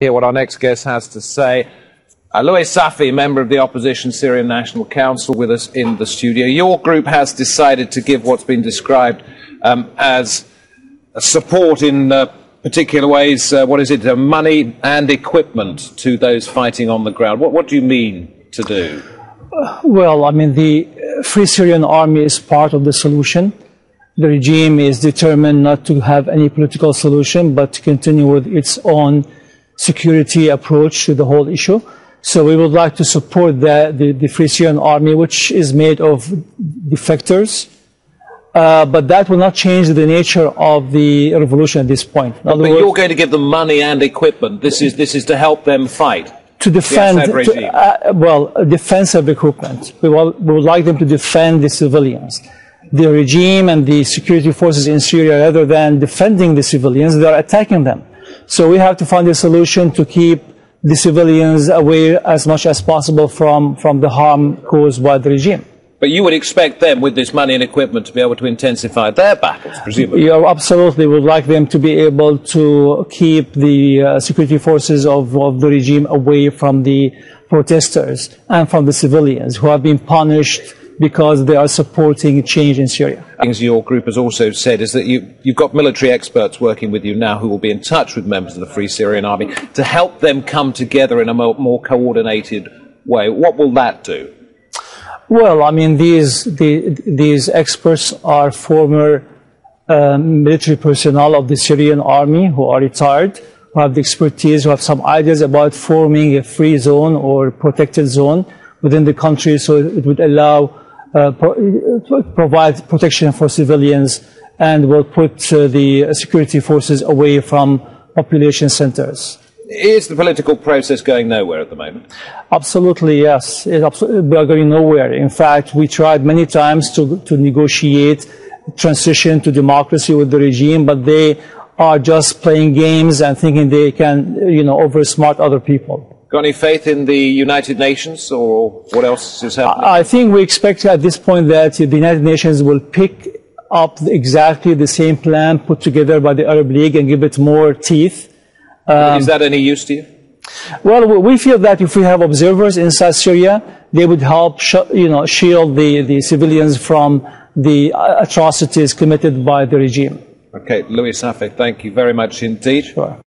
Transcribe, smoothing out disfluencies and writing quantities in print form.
Hear what our next guest has to say. Louay Safi, member of the opposition Syrian National Council, with us in the studio. Your group has decided to give what's been described as support in particular ways, money and equipment to those fighting on the ground. What do you mean to do? Well, I mean, the Free Syrian Army is part of the solution. The regime is determined not to have any political solution, but to continue with its own security approach to the whole issue. So we would like to support the Free Syrian Army, which is made of defectors, but that will not change the nature of the revolution at this point. But you're going to give them money and equipment. This is to help them fight. To defend, defensive equipment. We would like them to defend the civilians. The regime and the security forces in Syria, rather than defending the civilians, they are attacking them. So we have to find a solution to keep the civilians away as much as possible from the harm caused by the regime. But you would expect them, with this money and equipment, to be able to intensify their battles, presumably? You absolutely would like them to be able to keep the security forces of the regime away from the protesters and from the civilians who have been punished because they are supporting change in Syria. Things your group has also said is that you've got military experts working with you now who will be in touch with members of the Free Syrian Army to help them come together in a more coordinated way. What will that do? Well, I mean, these experts are former military personnel of the Syrian Army who are retired, who have the expertise, who have some ideas about forming a free zone or protected zone within the country, so it would allow provide protection for civilians and will put the security forces away from population centers. Is the political process going nowhere at the moment? Absolutely, yes. We are going nowhere. In fact, we tried many times to negotiate transition to democracy with the regime, but they are just playing games and thinking they can, oversmart other people. Got any faith in the United Nations, or what else is happening? I think we expect at this point that the United Nations will pick up exactly the same plan put together by the Arab League and give it more teeth. Is that any use to you? Well, we feel that if we have observers inside Syria, they would help shield the civilians from the atrocities committed by the regime. Okay, Louay Safi, thank you very much indeed. Sure.